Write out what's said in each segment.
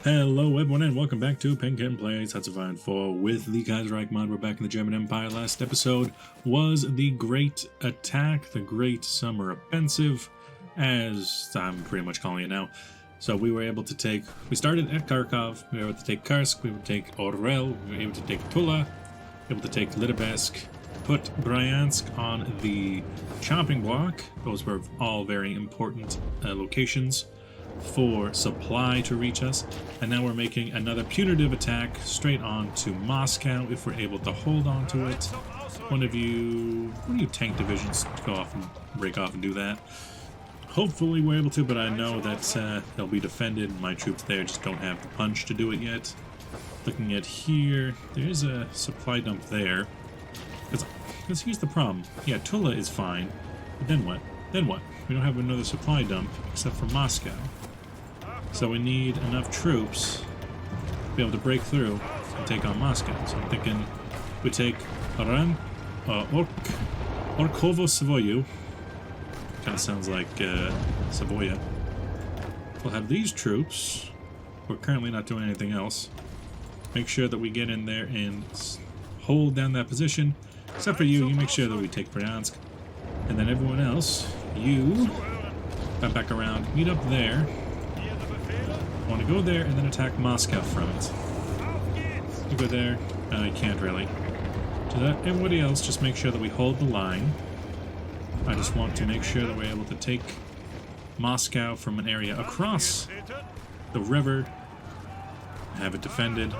Hello everyone and welcome back to Penkin Plays Hoi4 with the Kaiserreich mod. We're back in the German Empire. Last episode was the Great Attack, the Great Summer Offensive, as I'm pretty much calling it now. So we were able to we started at Kharkov, we were able to take Kursk, we were able to take Orel, we were able to take Tula, able to take Litovsk, put Bryansk on the chopping block. Those were all very important locations for supply to reach us, and now we're making another punitive attack straight on to Moscow if we're able to hold on to it. One of you tank divisions go off and break off and do that. Hopefully we're able to, but I know that they'll be defended. My troops there just don't have the punch to do it yet. Looking at here, there's a supply dump there. Because here's the problem. Yeah, Tula is fine, but then what? Then what? We don't have another supply dump except for Moscow. So we need enough troops to be able to break through and take on Moscow. So I'm thinking we take Orkovo Savoyu. Kind of sounds like Savoya. We'll have these troops. We're currently not doing anything else. Make sure that we get in there and hold down that position. Except for you make sure that we take Bryansk. And then everyone else, you come back around, meet up there. I want to go there and then attack Moscow from it. You go there. I can't really. To that, everybody else, just make sure that we hold the line. I just want to make sure that we're able to take Moscow from an area across the river, have it defended.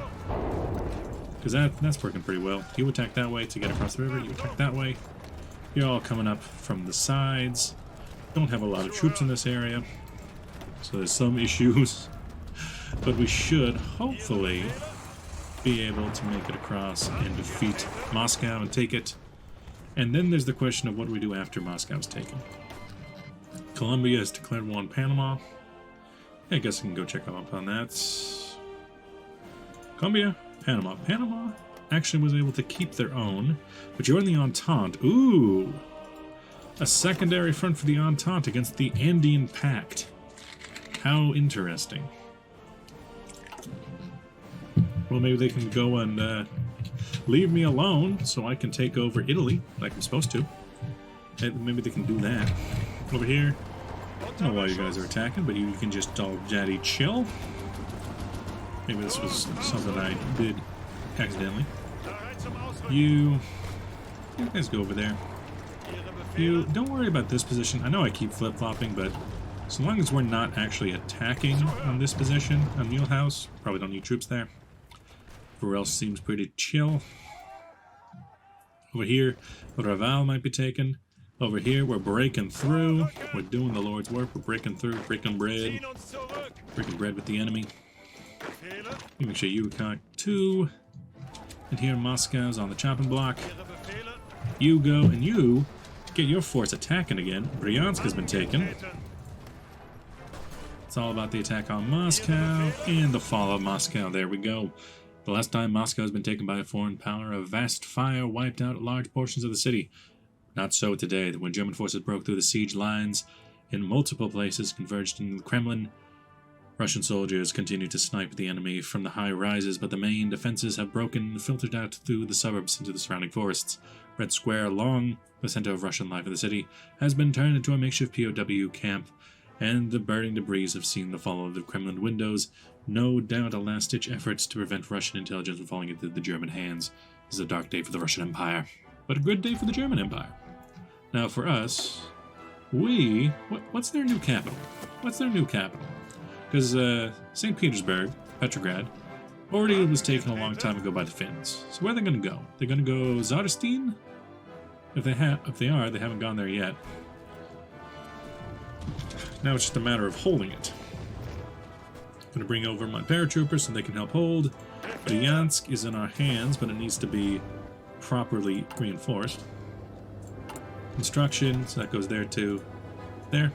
Because that's working pretty well. You attack that way to get across the river, you attack that way. You're all coming up from the sides. Don't have a lot of troops in this area, so there's some issues. But we should, hopefully, be able to make it across and defeat Moscow and take it. And then there's the question of what do we do after Moscow's taken. Colombia has declared war on Panama. I guess I can go check up on that. Colombia, Panama. Panama actually was able to keep their own, but you're in the Entente. Ooh! A secondary front for the Entente against the Andean Pact. How interesting. Well, maybe they can go and leave me alone so I can take over Italy, like I'm supposed to. Maybe they can do that. Over here, I don't know why you guys are attacking, but you can just all jaddy chill. Maybe this was something I did accidentally. You guys go over there. You don't worry about this position. I know I keep flip-flopping, but so long as we're not actually attacking on this position, on Mulhouse, probably don't need troops there. Everywhere else seems pretty chill. Over here, Naval might be taken. Over here, we're breaking through. We're doing the Lord's work. We're breaking through, breaking bread. Breaking bread with the enemy. You make sure you count 2. And here, Moscow's on the chopping block. You go and you get your force attacking again. Bryansk has been taken. It's all about the attack on Moscow and the fall of Moscow. There we go. The last time Moscow has been taken by a foreign power, a vast fire wiped out large portions of the city. Not so today. When German forces broke through the siege lines in multiple places, converged into the Kremlin, Russian soldiers continued to snipe the enemy from the high rises, but the main defenses have broken and filtered out through the suburbs into the surrounding forests. Red Square, along the center of Russian life in the city, has been turned into a makeshift POW camp, and the burning debris have seen the fall of the Kremlin windows. No doubt a last-ditch efforts to prevent Russian intelligence from falling into the German hands. This is a dark day for the Russian Empire, but a good day for the German Empire. Now for us, what's their new capital? What's their new capital? Because St. Petersburg, Petrograd, already was taken a long time ago by the Finns. So where are they going to go? They're going to go Zarostin? If they are, they haven't gone there yet. Now it's just a matter of holding it. I'm going to bring over my paratroopers so they can help hold. Bryansk is in our hands, but it needs to be properly reinforced. Construction, so that goes there too. There.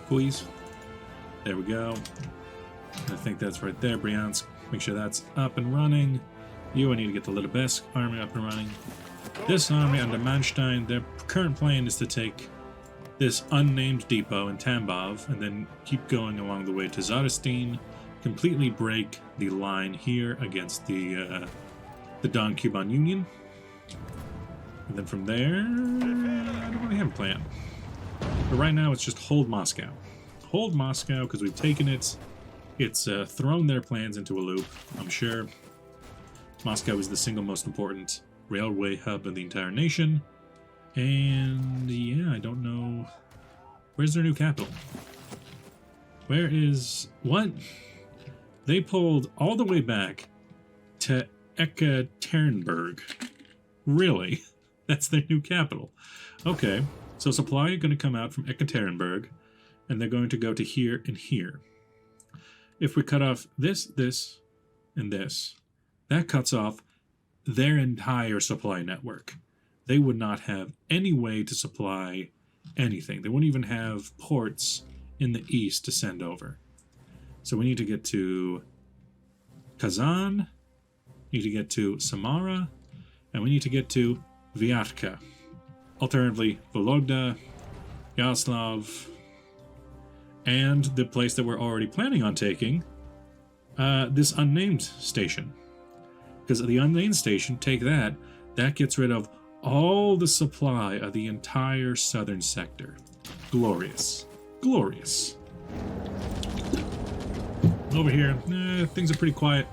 Please. There we go. I think that's right there, Bryansk. Make sure that's up and running. I need to get the Litovsk army up and running. This army under Manstein, their current plan is to take this unnamed depot in Tambov and then keep going along the way to Zarostin, completely break the line here against the Don Cuban Union. And then from there, I don't really have a plan. But right now, it's just hold Moscow. Hold Moscow, because we've taken it. It's thrown their plans into a loop, I'm sure. Moscow is the single most important railway hub of the entire nation. And yeah, I don't know. Where's their new capital? Where is... What? They pulled all the way back to Ekaterinburg. Really? That's their new capital. Okay, so supply are going to come out from Ekaterinburg, and they're going to go to here and here. If we cut off this, this, and this, that cuts off their entire supply network. They would not have any way to supply anything. They wouldn't even have ports in the east to send over. So we need to get to Kazan, we need to get to Samara, and we need to get to Vyatka. Alternatively, Vologda, Yaroslav, and the place that we're already planning on taking, this unnamed station. Because the unnamed station, take that, that gets rid of all the supply of the entire southern sector. Glorious. Glorious. Over here, things are pretty quiet.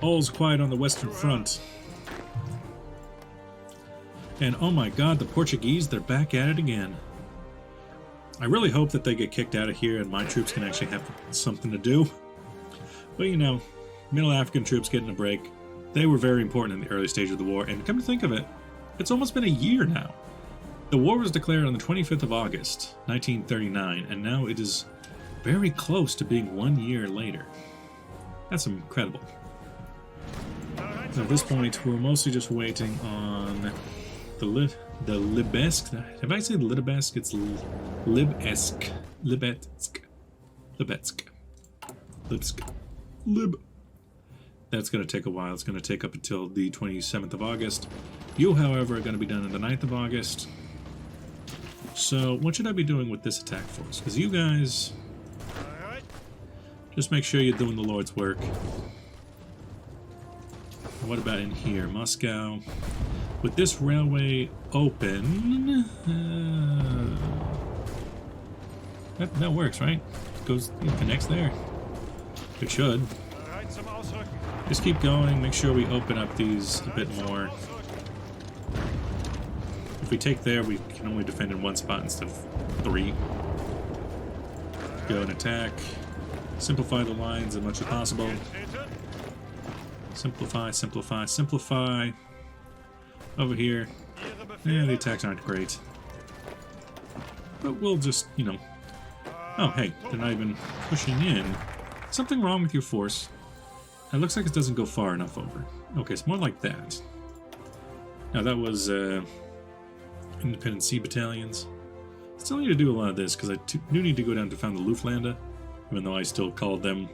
All's quiet on the Western Front. And oh my god, the Portuguese, they're back at it again. I really hope that they get kicked out of here and my troops can actually have something to do. But you know, Middle African troops getting a break. They were very important in the early stage of the war, and come to think of it, it's almost been a year now. The war was declared on the 25th of August, 1939, and now it is very close to being 1 year later. That's incredible. At this point, we're mostly just waiting on the Libesk. If I say Libesk, it's Libesk. Lib. That's going to take a while. It's going to take up until the 27th of August. You, however, are going to be done on the 9th of August. So, what should I be doing with this attack force? Because you guys... just make sure you're doing the Lord's work. What about in here? Moscow. With this railway open... that works, right? It connects there. It should. Just keep going, make sure we open up these a bit more. If we take there, we can only defend in one spot instead of 3. Go and attack. Simplify the lines as much as possible. Simplify, simplify, simplify. Over here. Yeah, the attacks aren't great. But we'll just, you know... Oh, hey, they're not even pushing in. Something wrong with your force. It looks like it doesn't go far enough over. Okay, it's more like that. Now that was Independent Sea Battalions. Still need to do a lot of this, because I do need to go down to find the Luftwaffe, even though I still called them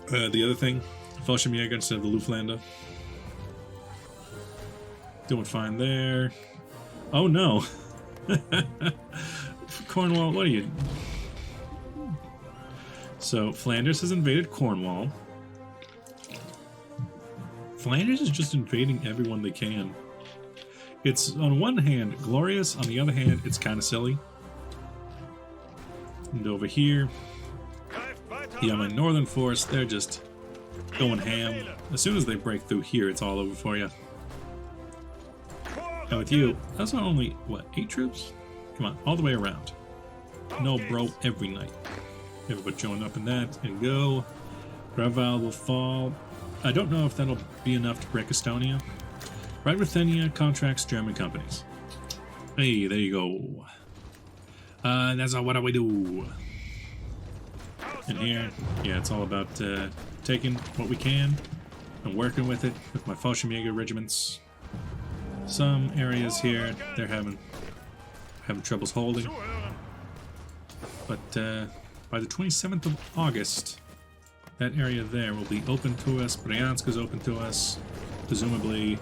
the other thing, Fallschirmjäger instead of the Luftwaffe. Doing fine there. Oh no! Cornwall, what are you... So, Flanders has invaded Cornwall. Flanders is just invading everyone they can. It's, on one hand, glorious. On the other hand, it's kind of silly. And over here, yeah, my northern force, they're just going ham. As soon as they break through here, it's all over for you. And with you, that's not only, what, 8 troops? Come on, all the way around. No, bro, every night. Everybody join up in that and go. Naval will fall. I don't know if that'll be enough to break Estonia. Right, Ruthenia contracts German companies. Hey, there you go. That's all. What do we do? In here, yeah, it's all about taking what we can and working with it with my Fallschirmjäger regiments. Some areas here they're having troubles holding, but by the 27th of August, that area there will be open to us. Bryansk is open to us. Presumably,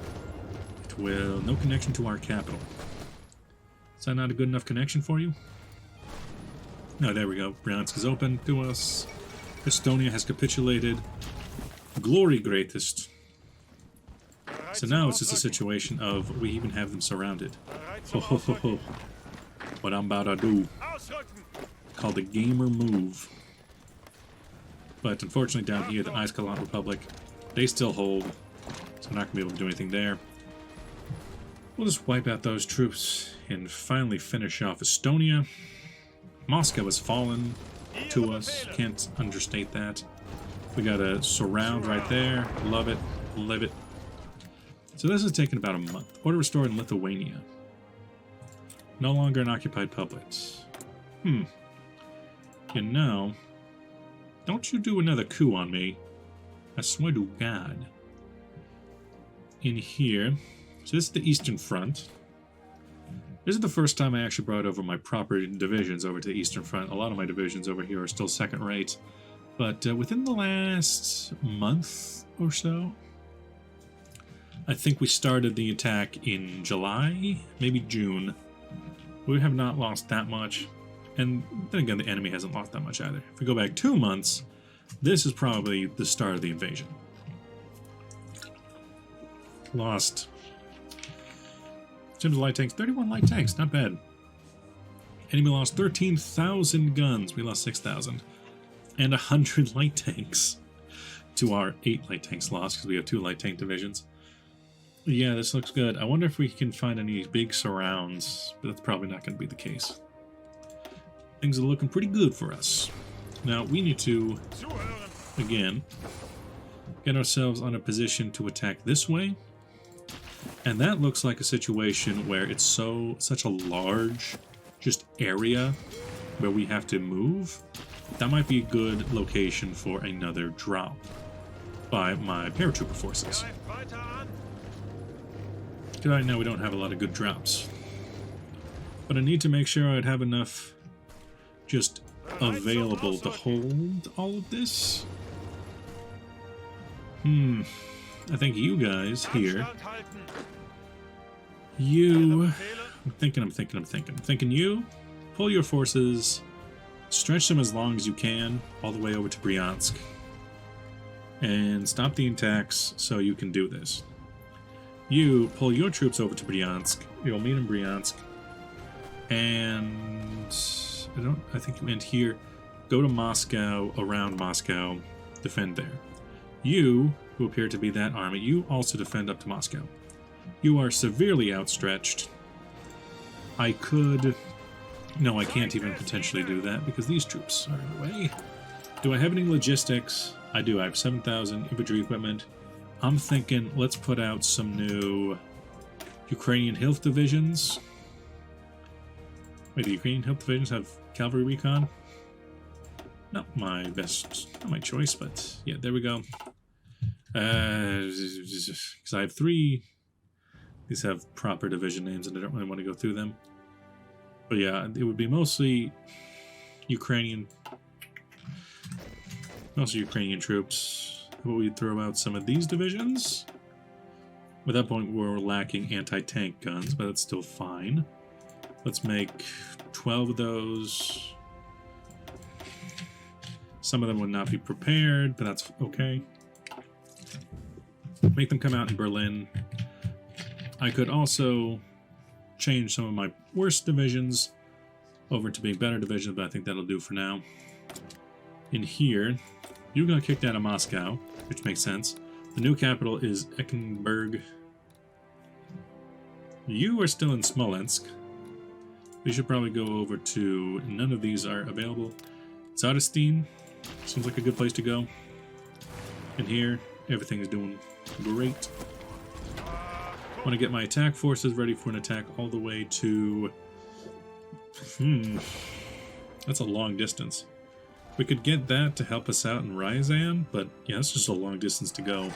it will no connection to our capital. Is that not a good enough connection for you? No, there we go. Bryansk is open to us. Estonia has capitulated. Glory greatest. So now it's just a situation of we even have them surrounded. Ho ho ho ho. What I'm about to do. Called a gamer move. But unfortunately down here, the Iskalant Republic, they still hold. So I'm not going to be able to do anything there. We'll just wipe out those troops and finally finish off Estonia. Moscow has fallen to us. Can't understate that. We got a surround right there. Love it. Live it. So this has taken about a month. Order restored in Lithuania. No longer an occupied public. You know, don't you do another coup on me. I swear to God. In here. So this is the Eastern Front. This is the first time I actually brought over my proper divisions over to the Eastern Front. A lot of my divisions over here are still second rate. But within the last month or so, I think we started the attack in July, maybe June. We have not lost that much. And then again, the enemy hasn't lost that much either. If we go back 2 months, this is probably the start of the invasion. Lost. In terms of light tanks, 31 light tanks, not bad. Enemy lost 13,000 guns. We lost 6,000. And 100 light tanks to our 8 light tanks lost because we have 2 light tank divisions. Yeah, this looks good. I wonder if we can find any big surrounds, but that's probably not going to be the case. Things are looking pretty good for us. Now, we need to, again, get ourselves on a position to attack this way. And that looks like a situation where it's such a large just area where we have to move. That might be a good location for another drop by my paratrooper forces. Because right now we don't have a lot of good drops. But I need to make sure I'd have enough just available to hold all of this. I think you guys here. I'm thinking you pull your forces, stretch them as long as you can, all the way over to Bryansk, and stop the attacks so you can do this. You pull your troops over to Bryansk, you'll meet in Bryansk, and I think you end here, go to Moscow, around Moscow, defend there. You, who appear to be that army, you also defend up to Moscow. You are severely outstretched. I could... No, I can't even potentially do that because these troops are in the way. Do I have any logistics? I do. I have 7,000 infantry equipment. I'm thinking let's put out some new Ukrainian Hilf divisions. Wait, the Ukrainian Hilf divisions have cavalry recon? Not my choice, but yeah, there we go. Because I have 3. These have proper division names, and I don't really want to go through them. But yeah, it would be mostly Ukrainian troops. Will we throw out some of these divisions? At that point, we're lacking anti-tank guns, but that's still fine. Let's make 12 of those. Some of them would not be prepared, but that's okay. Make them come out in Berlin. I could also change some of my worst divisions over to being better divisions, but I think that'll do for now. In here, you got kicked out of Moscow, which makes sense. The new capital is Ekaterinburg. You are still in Smolensk. We should probably go over to... None of these are available. Zadistin seems like a good place to go. And here, everything is doing great. I want to get my attack forces ready for an attack all the way to... That's a long distance. We could get that to help us out in Ryazan, but yeah, it's just a long distance to go.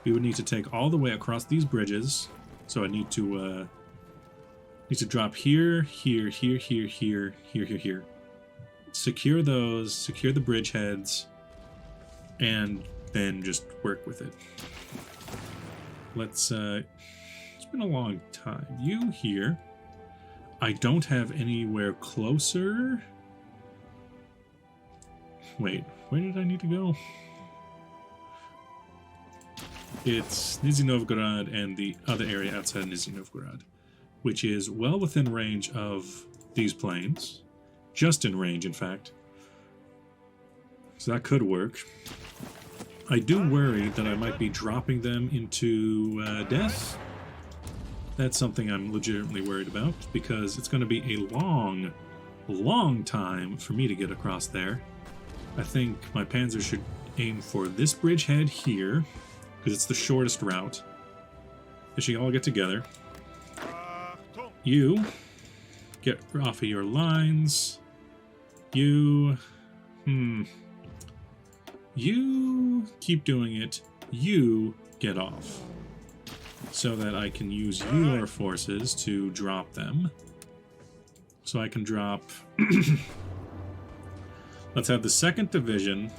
We would need to take all the way across these bridges. So I need to drop here, here, here, here, here, here, here, here. Secure those, secure the bridgeheads, and then just work with it. Let's, it's been a long time. You here. I don't have anywhere closer. Wait, where did I need to go? It's Nizhny Novgorod and the other area outside of Nizhny Novgorod, which is well within range of these planes. Just in range, in fact. So that could work. I do worry that I might be dropping them into death. That's something I'm legitimately worried about, because it's going to be a long time for me to get across there. I think my panzer should aim for this bridgehead here, because it's the shortest route. They should all get together. You get off of your lines. You keep doing it. You get off, so that I can use your forces to drop them. So I can drop... Let's have the 2nd Division.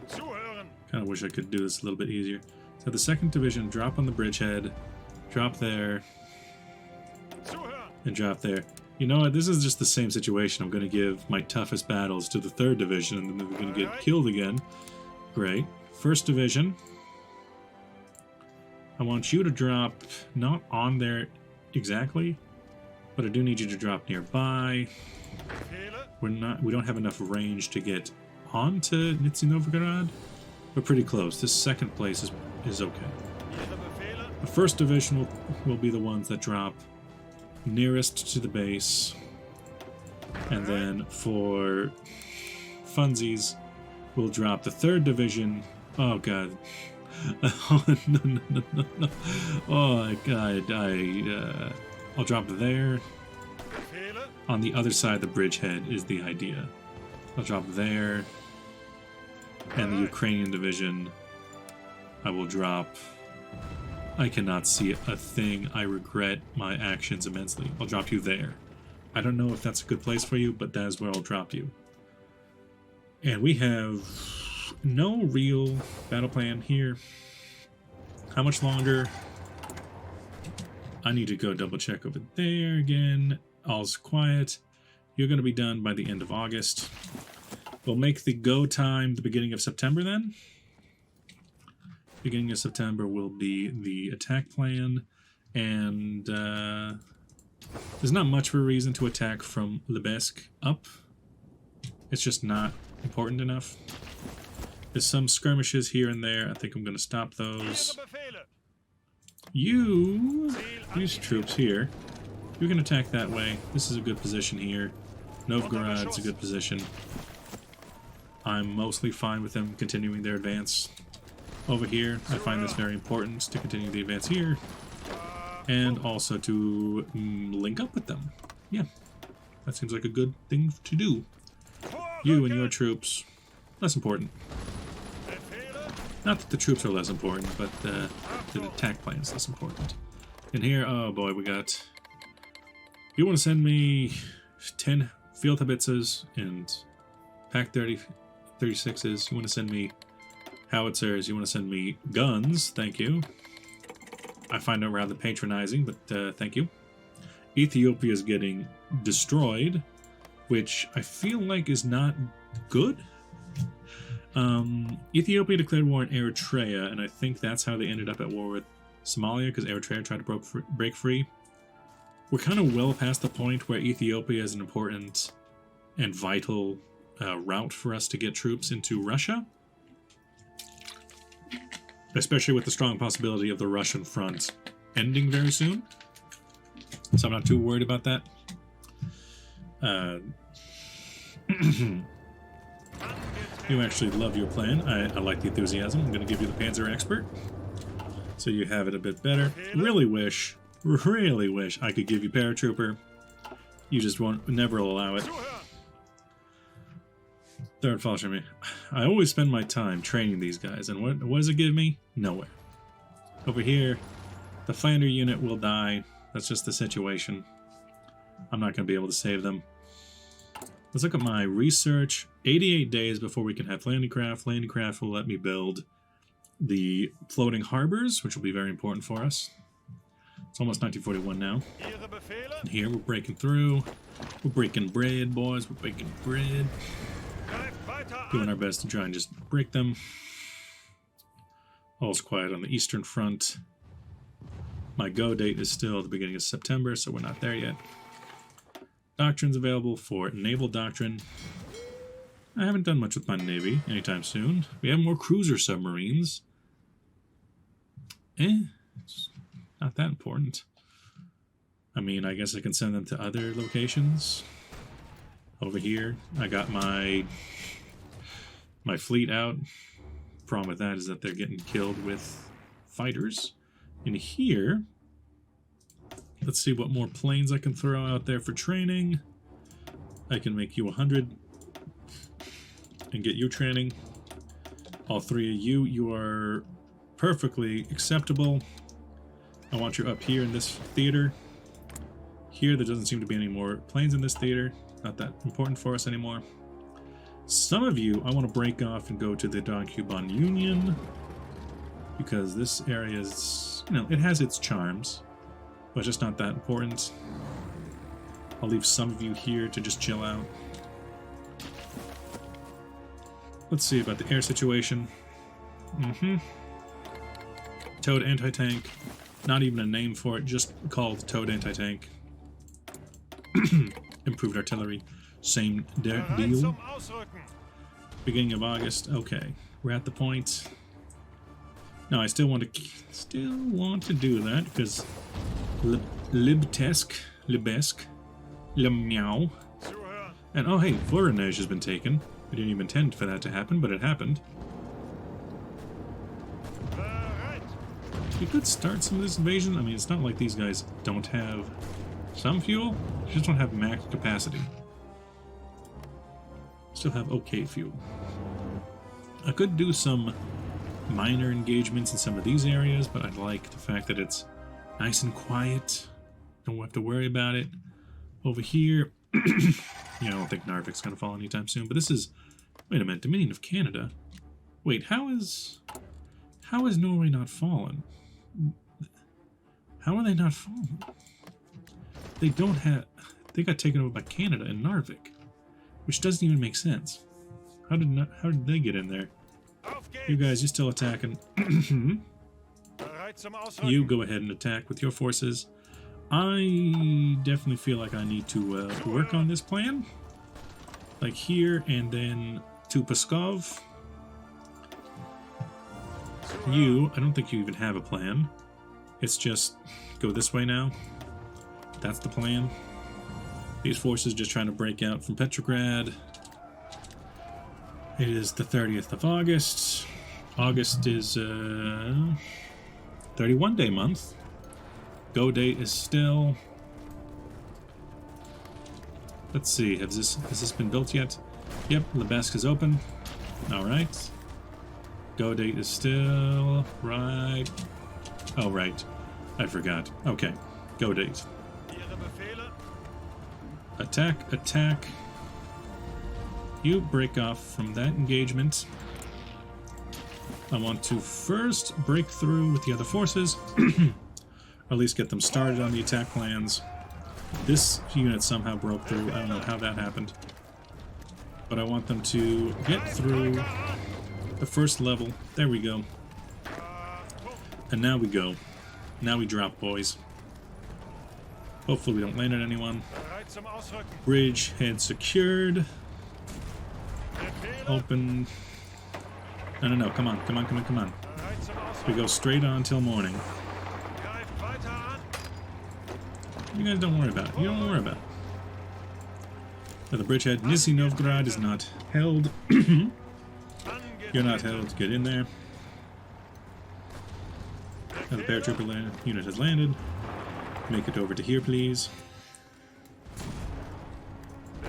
Kind of wish I could do this a little bit easier. So the 2nd Division drop on the bridgehead, drop there, and drop there. You know what? This is just the same situation. I'm going to give my toughest battles to the 3rd Division, and then they're going to get killed again. Great. 1st Division. I want you to drop not on there exactly, but I do need you to drop nearby. We don't have enough range to get onto Nizhny Novgorod, but pretty close. This 2nd place is okay. The 1st Division will be the ones that drop nearest to the base, and then for funsies, we'll drop the 3rd Division. Oh god. Oh, no. Oh god, I'll drop there. On the other side of the bridgehead is the idea. I'll drop there. And the Ukrainian division, I will drop. I cannot see a thing. I regret my actions immensely. I'll drop you there. I don't know if that's a good place for you, but that is where I'll drop you. And we have no real battle plan here. How much longer? I need to go double check over there again. All's quiet. You're going to be done by the end of August. We'll make the go time the beginning of September then. Beginning of September will be the attack plan, and there's not much of a reason to attack from Lubezk up. It's just not important enough. There's some skirmishes here and there. I think I'm going to stop those. These troops here, you can attack that way. This is a good position here. Novgorod's a good position. I'm mostly fine with them continuing their advance over here. I find this very important to continue the advance here, and also to link up with them. Yeah, that seems like a good thing to do. You and your troops, less important. Not that the troops are less important, but the attack plan is less important. And here, oh boy, we got... You want to send me 10 field howitzers and Pack 36s. You want to send me howitzers. You want to send me guns. Thank you. I find it rather patronizing, but thank you. Ethiopia is getting destroyed, which I feel like is not good. Ethiopia declared war on Eritrea, and I think that's how they ended up at war with Somalia, because Eritrea tried to break free. We're kind of well past the point where Ethiopia is an important and vital route for us to get troops into Russia, especially with the strong possibility of the Russian front ending very soon. So I'm not too worried about that. You actually love your plan. I like the enthusiasm. I'm going to give you the Panzer Expert, so you have it a bit better. Really wish I could give you Paratrooper. You just won't, never allow it. Third Fallschirm. I always spend my time training these guys, and what does it give me? Nowhere. Over here, the Flander unit will die. That's just the situation. I'm not going to be able to save them. Let's look at my research. 88 days before we can have landing craft. Landing craft will let me build the floating harbors, which will be very important for us. It's almost 1941 now. And here we're breaking through. We're breaking bread, boys. We're breaking bread. Doing our best to try and just break them. All's quiet on the Eastern Front. My go date is still the beginning of September, so we're not there yet. Doctrines available for Naval Doctrine. I haven't done much with my Navy anytime soon. We have more cruiser submarines. It's not that important. I mean, I guess I can send them to other locations. Over here, I got my fleet out. Problem with that is that they're getting killed with fighters. In here, let's see what more planes I can throw out there for training. I can make you 100 and get you training. All three of you, you are perfectly acceptable. I want you up here in this theater. Here, there doesn't seem to be any more planes in this theater. Not that important for us anymore. Some of you, I want to break off and go to the Don Cuban Union, because this area is, you know, it has its charms, but just not that important. I'll leave some of you here to just chill out. Let's see about the air situation. Toad anti-tank. Not even a name for it, just called Toad anti-tank. Improved artillery. Same deal. Beginning of August. Okay, we're at the point. No, I still want to do that because Libesque, Le Meow, and oh hey, Voronezh has been taken. We didn't even intend for that to happen, but it happened. We could start some of this invasion. I mean, it's not like these guys don't have some fuel. They just don't have max capacity. Still have okay fuel. I could do some minor engagements in some of these areas, but I like the fact that it's nice and quiet. Don't have to worry about it. Over here, yeah, I don't think Narvik's going to fall anytime soon, but this is... Wait a minute, Dominion of Canada? Wait, how is Norway not fallen? How are they not fallen? They don't have... They got taken over by Canada and Narvik, which doesn't even make sense. How did they get in there? You guys, you're still attacking. You go ahead and attack with your forces. I definitely feel like I need to work on this plan. Like here, and then to Pskov. You, I don't think you even have a plan. It's just go this way now. That's the plan. These forces just trying to break out from Petrograd. It is the 30th of August. August is 31-day month. Go date is still... Let's see, has this been built yet? Yep, Libesque is open. Alright. Go date is still... Right. Oh, right. I forgot. Okay. Go date. Attack, attack. You break off from that engagement. I want to first break through with the other forces. Or at least get them started on the attack plans. This unit somehow broke through. I don't know how that happened. But I want them to get through the first level. There we go. And now we go. Now we drop, boys. Hopefully we don't land on anyone. Bridge head secured. Open. No, come on. We go straight on till morning. You guys don't worry about it. You don't worry about it. Now the bridgehead Nizhny Novgorod is not held. You're not held. Get in there. Now the paratrooper unit has landed. Make it over to here, please.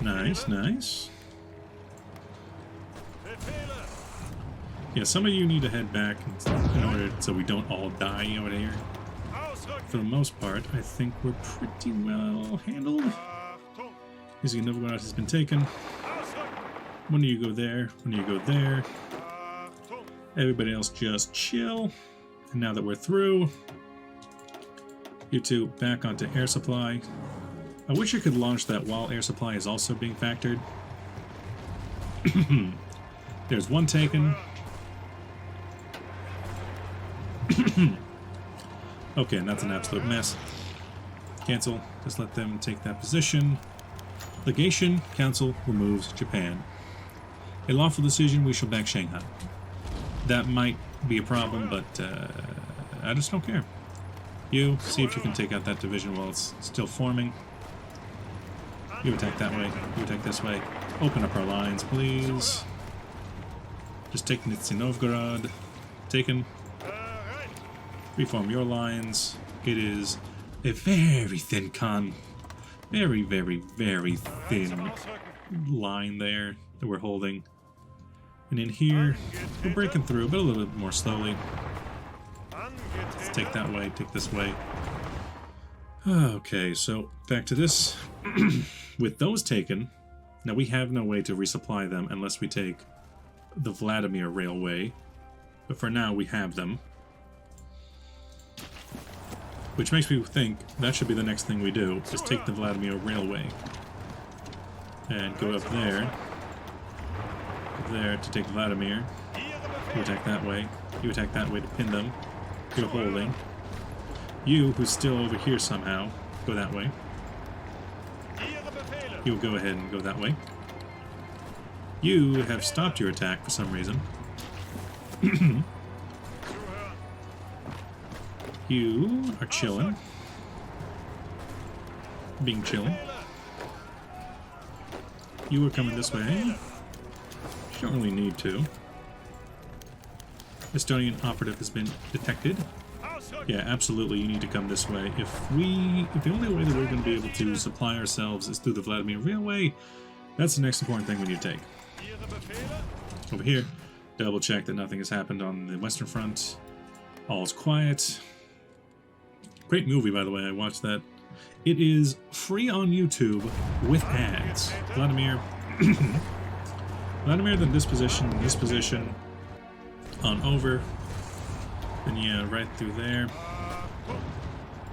Nice, nice. Yeah, some of you need to head back in order so we don't all die over here. For the most part, I think we're pretty well handled. Nizhny Novgorod has been taken. When do you go there? When do you go there? Everybody else just chill. And now that we're through, you two back onto air supply. I wish I could launch that while air supply is also being factored. There's one taken. Okay, and that's an absolute mess. Cancel. Just let them take that position. Legation Council removes Japan. A lawful decision, we shall back Shanghai. That might be a problem, but I just don't care. You, see if you can take out that division while it's still forming. You attack that way. You attack this way. Open up our lines, please. Just take Nizhny Novgorod. Taken. Reform your lines. It is a very thin very, very, very thin line there that we're holding. And in here, we're breaking through, but a little bit more slowly. Let's take that way, take this way. Okay, so back to this. With those taken, now we have no way to resupply them unless we take the Vladimir Railway. But for now, we have them. Which makes me think that should be the next thing we do, is take the Vladimir Railway. And go up there. Up there to take Vladimir. You attack that way. You attack that way to pin them. You're holding. You, who's still over here somehow, go that way. You'll go ahead and go that way. You have stopped your attack for some reason. You are chilling. Being chilling. You are coming this way. You don't really need to. Estonian operative has been detected. Yeah, absolutely, you need to come this way. If the only way that we're going to be able to supply ourselves is through the Vladimir Railway, that's the next important thing we need to take. Over here, double check that nothing has happened on the Western Front. All's quiet. Great movie, by the way, I watched that. It is free on YouTube with ads. Vladimir, then this position, on over. And yeah, right through there.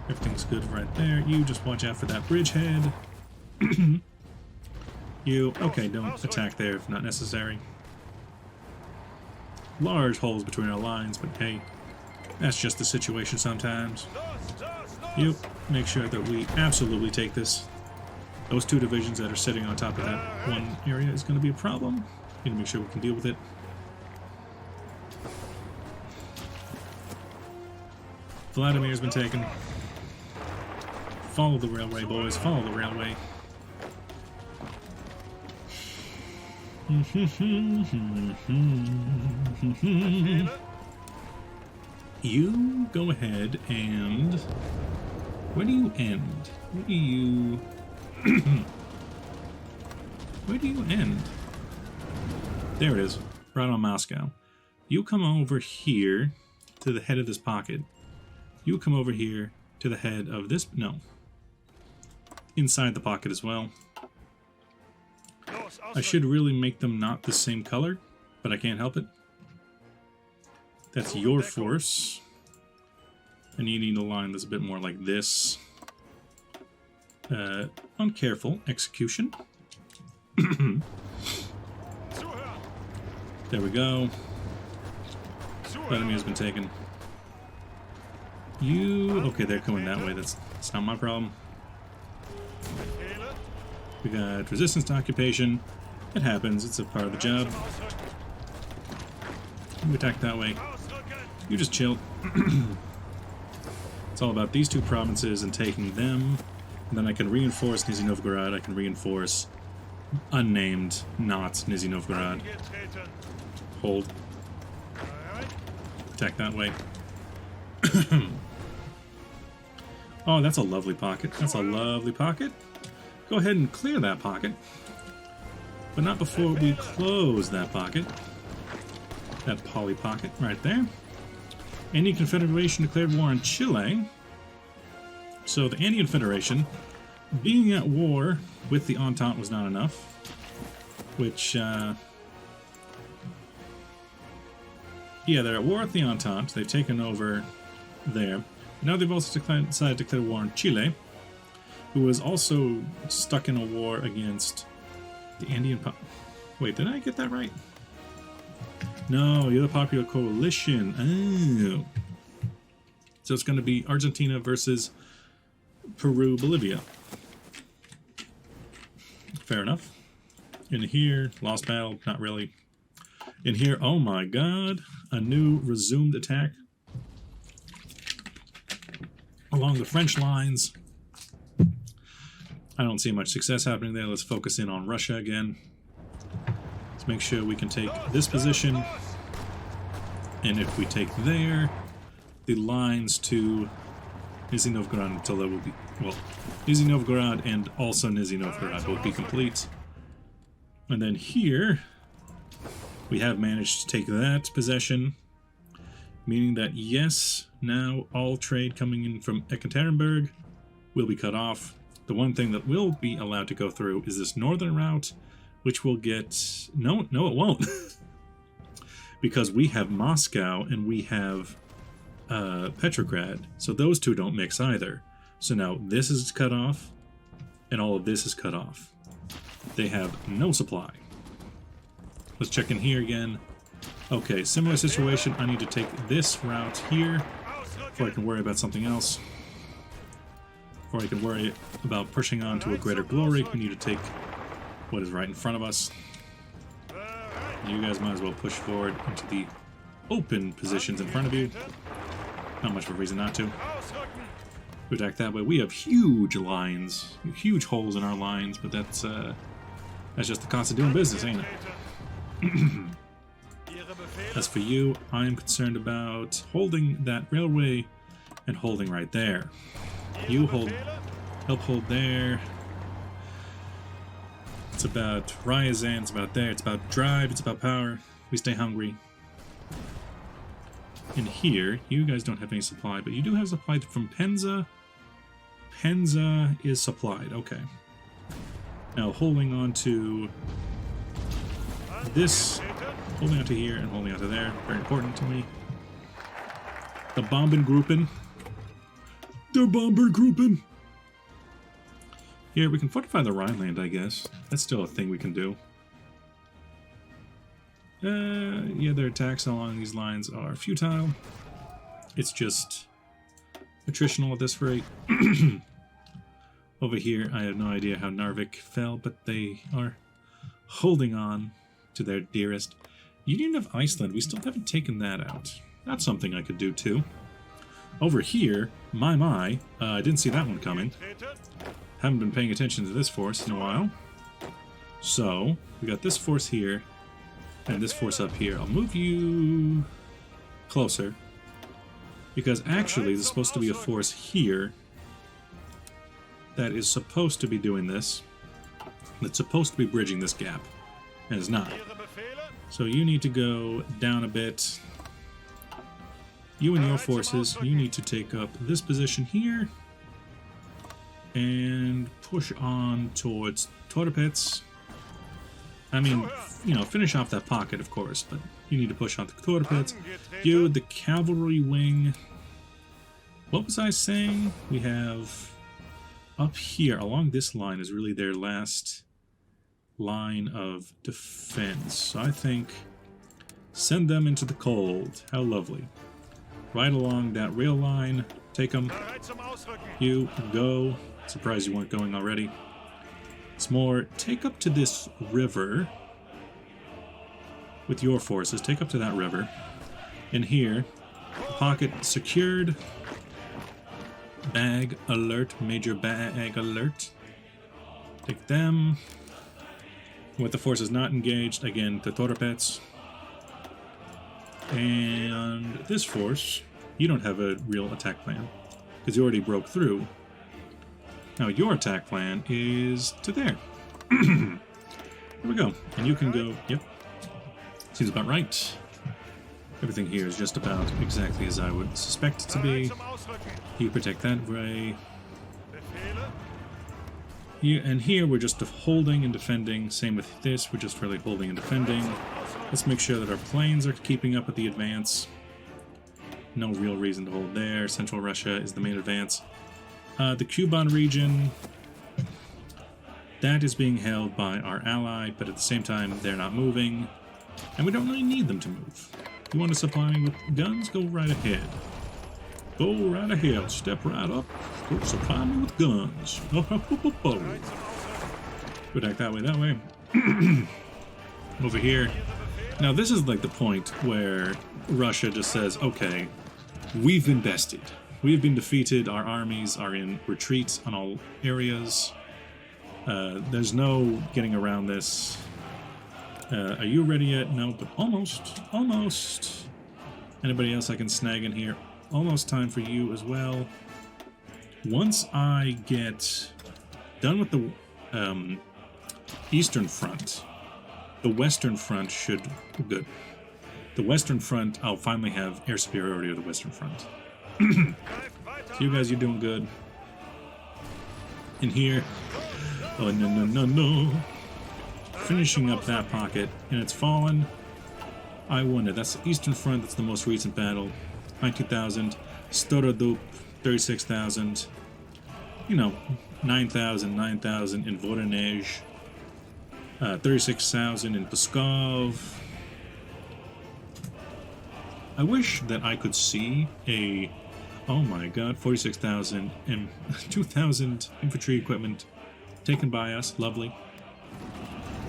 Everything's good right there. You just watch out for that bridgehead. You, okay, don't attack there if not necessary. Large holes between our lines, but hey, that's just the situation sometimes. You, make sure that we absolutely take this. Those two divisions that are sitting on top of that one area is going to be a problem. Need to make sure we can deal with it. Vladimir's been taken. Follow the railway, boys. Follow the railway. You go ahead and... Where do you end? Where do you... Where do you end? There it is. Right on Moscow. You come over here to the head of this pocket. You come over here to the head of this... No. Inside the pocket as well. I should really make them not the same color, but I can't help it. That's your force. And you need a line that's a bit more like this. Uncareful execution. There we go. Vladimir's been taken. You... Okay, they're coming that way. That's not my problem. We got resistance to occupation. It happens. It's a part of the job. You attack that way. You just chill. It's all about these two provinces and taking them. And then I can reinforce Nizhny Novgorod. I can reinforce unnamed, not Nizhny Novgorod. Hold. Attack that way. Oh, that's a lovely pocket. That's a lovely pocket. Go ahead and clear that pocket. But not before we close that pocket. That poly pocket right there. Andean Confederation declared war on Chile. So the Andean Federation, being at war with the Entente was not enough. Which, yeah, they're at war with the Entente. They've taken over there. Now they've also decided to declare war on Chile, who was also stuck in a war against the Andean... Wait, did I get that right? No, you're the Popular Coalition. Oh. So it's going to be Argentina versus Peru, Bolivia. Fair enough. In here, lost battle, not really. In here, oh my god, a new resumed attack along the French lines. I don't see much success happening there. Let's focus in on Russia again. Let's make sure we can take this position. And if we take there, the lines to Nizhny Novgorod until that will be, well, Nizhny Novgorod and also Nizhny Novgorod will be complete. And then here, we have managed to take that possession, meaning that yes, now all trade coming in from Ekaterinburg will be cut off. The one thing that will be allowed to go through is this northern route, which will get... No, it won't. Because we have Moscow and we have Petrograd, so those two don't mix either. So now this is cut off, and all of this is cut off. They have no supply. Let's check in here again. Okay, similar situation. I need to take this route here before I can worry about something else. Before I can worry about pushing on to a greater glory, we need to take what is right in front of us. You guys might as well push forward into the open positions in front of you. Not much of a reason not to. We attack that way. We have huge lines, huge holes in our lines, but that's just the cost of doing business, ain't it? As for you, I'm concerned about holding that railway and holding right there. You help hold there. It's about Ryazan, it's about there, it's about drive, it's about power. We stay hungry. In here, you guys don't have any supply, but you do have supply from Penza. Penza is supplied, okay. Now holding on to this, holding on to here and holding on to there, very important to me. The Bombengruppen. The Bombengruppen! Here, we can fortify the Rhineland, I guess. That's still a thing we can do. Yeah, their attacks along these lines are futile. It's just attritional at this rate. Over here, I have no idea how Narvik fell, but they are holding on to their dearest. Union of Iceland, we still haven't taken that out. That's something I could do too. Over here, I didn't see that one coming. Haven't been paying attention to this force in a while. So, we got this force here, and this force up here. I'll move you closer, because actually there's supposed to be a force here that is supposed to be doing this. That's supposed to be bridging this gap, and it's not. So you need to go down a bit. You and your forces, you need to take up this position here and push on towards Torpets. I mean, you know, finish off that pocket, of course, but you need to push on the Torpets. You, the cavalry wing. What was I saying? We have up here, along this line, is really their last line of defense. So I think send them into the cold. How lovely. Right along that rail line. Take them. You go. Surprised you weren't going already. It's more, take up to this river with your forces. Take up to that river. In here, pocket secured. Bag alert. Major bag alert. Take them. With the forces not engaged, again, the Torpets. And this force, you don't have a real attack plan, because you already broke through. Now your attack plan is to there. Here we go. And you can go, yep. Seems about right. Everything here is just about exactly as I would suspect it to be. You protect that way. Here, and here we're just holding and defending. Same with this, we're just really holding and defending. Let's make sure that our planes are keeping up with the advance. No real reason to hold there. Central Russia is the main advance. The Kuban region, that is being held by our ally, but at the same time, they're not moving. And we don't really need them to move. You want to supply me with guns? Go right ahead. Go right ahead. Step right up. Go supply me with guns. Go attack that way, that way. Over here. Now this is like the point where Russia just says, okay, we've invested. We've been defeated. Our armies are in retreat on all areas. There's no getting around this. Are you ready yet? No, but almost. Almost. Anybody else I can snag in here? Almost time for you as well. Once I get done with the Eastern Front, the Western Front should... Good. The Western Front, I'll finally have air superiority of the Western Front. So you guys, you're doing good. In here... Oh, no, no, no, no. Finishing up that pocket, and it's fallen. I won it. That's the Eastern Front. That's the most recent battle. 19,000. Storodup, 36,000. You know, 9,000 in Voronezh. 36,000 in Pskov. I wish that I could see a... Oh my god, 46,000 and 2,000 infantry equipment taken by us. Lovely.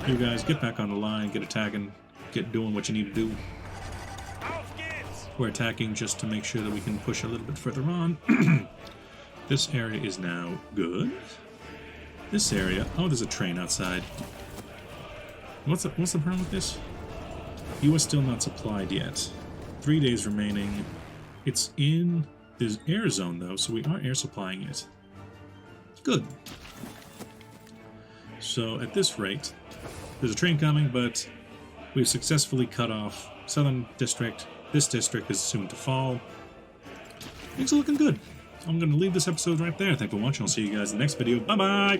You guys, get back on the line, get attacking, get doing what you need to do. We're attacking just to make sure that we can push a little bit further on. This area is now good. This area... Oh, there's a train outside. What's the problem with this? He was still not supplied yet. 3 days remaining. It's in... There's air zone, though, so we are air supplying it. Good. So, at this rate, there's a train coming, but we've successfully cut off Southern District. This district is soon to fall. Things are looking good. I'm going to leave this episode right there. Thanks for watching. I'll see you guys in the next video. Bye-bye!